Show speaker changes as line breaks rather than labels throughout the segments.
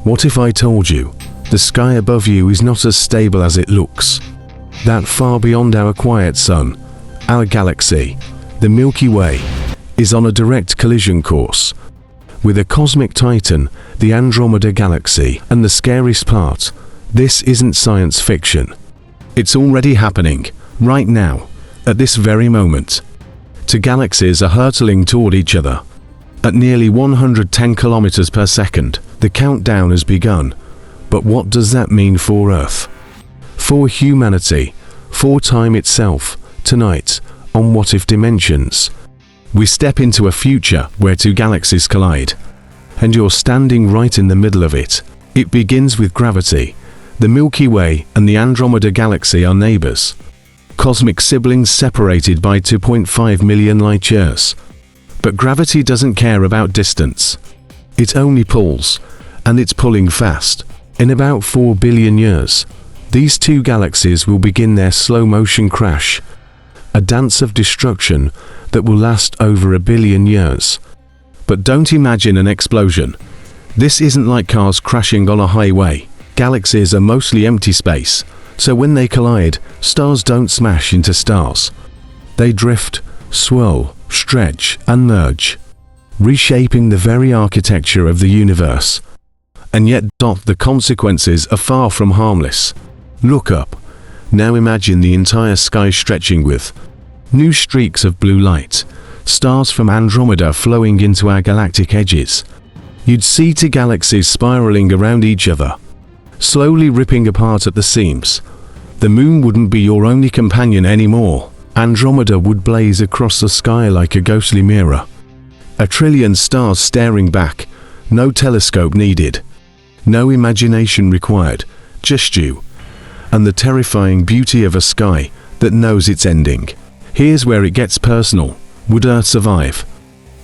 What if I told you the sky above you is not as stable as it looks? That far beyond our quiet sun, our galaxy, the Milky Way, is on a direct collision course with a cosmic titan, the Andromeda Galaxy. And the scariest part, this isn't science fiction. It's already happening, right now, at this very moment. Two galaxies are hurtling toward each other. At nearly 110 kilometers per second, the countdown has begun. But what does that mean for Earth? For humanity? For time itself? Tonight, on What If Dimensions, we step into a future where two galaxies collide. And you're standing right in the middle of it. It begins with gravity. The Milky Way and the Andromeda Galaxy are neighbors. Cosmic siblings separated by 2.5 million light years. But gravity doesn't care about distance. It only pulls, and it's pulling fast. In about 4 billion years, these two galaxies will begin their slow-motion crash. A dance of destruction that will last over 1 billion years. But don't imagine an explosion. This isn't like cars crashing on a highway. Galaxies are mostly empty space, so when they collide, stars don't smash into stars. They drift, swirl, stretch, and merge, reshaping the very architecture of the universe. And yet, the consequences are far from harmless. Look up. Now imagine the entire sky stretching with new streaks of blue light, stars from Andromeda flowing into our galactic edges. You'd see two galaxies spiraling around each other, slowly ripping apart at the seams. The moon wouldn't be your only companion anymore. Andromeda would blaze across the sky like a ghostly mirror. 1 trillion stars staring back, no telescope needed. No imagination required, just you, and the terrifying beauty of a sky that knows it's ending. Here's where it gets personal. Would Earth survive?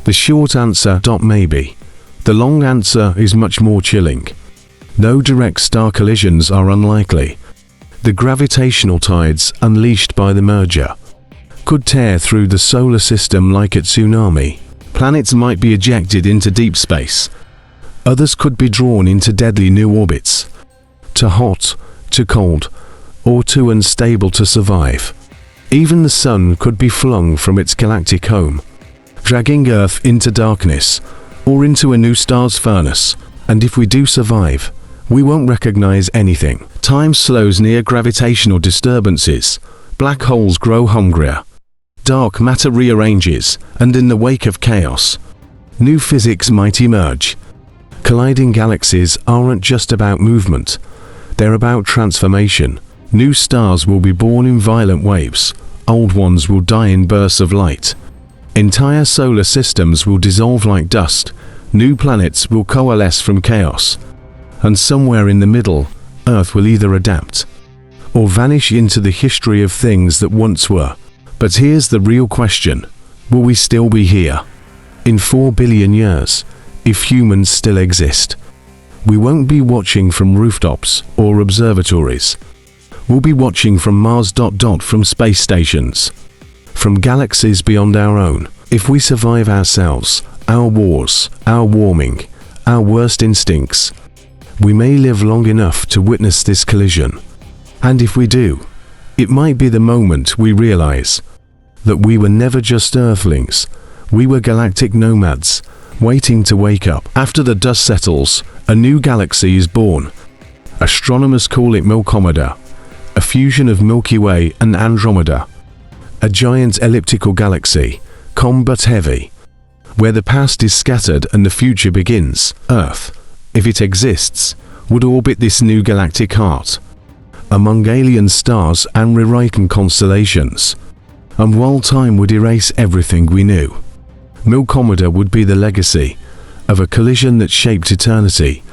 The short answer, maybe. The long answer is much more chilling. No direct star collisions are unlikely. The gravitational tides unleashed by the merger could tear through the solar system like a tsunami. Planets might be ejected into deep space. Others could be drawn into deadly new orbits. Too hot, too cold, or too unstable to survive. Even the sun could be flung from its galactic home, dragging Earth into darkness, or into a new star's furnace. And if we do survive, we won't recognize anything. Time slows near gravitational disturbances. Black holes grow hungrier. Dark matter rearranges, and in the wake of chaos, new physics might emerge. Colliding galaxies aren't just about movement. They're about transformation. New stars will be born in violent waves. Old ones will die in bursts of light. Entire solar systems will dissolve like dust. New planets will coalesce from chaos. And somewhere in the middle, Earth will either adapt or vanish into the history of things that once were. But here's the real question. Will we still be here? In 4 billion years, if humans still exist. We won't be watching from rooftops or observatories. We'll be watching from Mars. From space stations. From galaxies beyond our own. If we survive ourselves, our wars, our warming, our worst instincts, we may live long enough to witness this collision. And if we do, it might be the moment we realize that we were never just Earthlings. We were galactic nomads, waiting to wake up. After the dust settles, a new galaxy is born. Astronomers call it Milkomeda, a fusion of Milky Way and Andromeda. A giant elliptical galaxy, calm but heavy, where the past is scattered and the future begins. Earth, if it exists, would orbit this new galactic heart, among alien stars and rewritten constellations. And while time would erase everything we knew, Milkomeda would be the legacy of a collision that shaped eternity.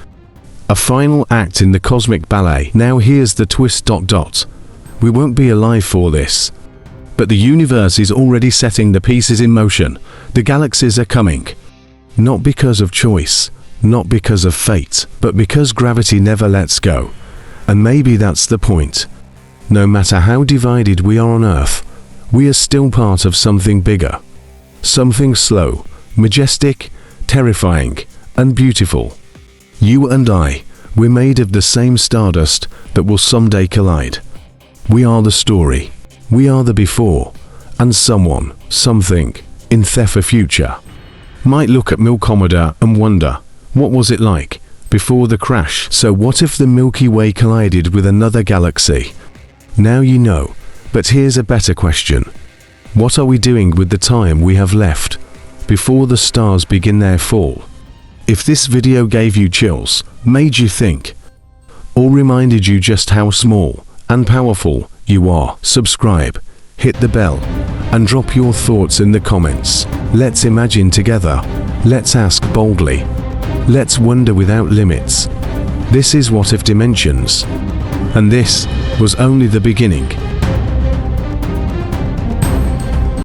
A final act in the cosmic ballet. Now here's the twist. We won't be alive for this. But the universe is already setting the pieces in motion. The galaxies are coming. Not because of choice, not because of fate, but because gravity never lets go. And maybe that's the point. No matter how divided we are on Earth, we are still part of something bigger. Something slow, majestic, terrifying, and beautiful. You and I, We're made of the same stardust that will someday collide. We are the story. We are the before. And someone, something, in the future, might look at Milkomeda and wonder, what was it like before the crash? So what if the Milky Way collided with another galaxy? Now you know, but here's a better question. What are we doing with the time we have left before the stars begin their fall? If this video gave you chills, made you think, or reminded you just how small and powerful you are, subscribe, hit the bell, and drop your thoughts in the comments. Let's imagine together. Let's ask boldly. Let's wonder without limits. This is What If Dimensions. And this was only the beginning.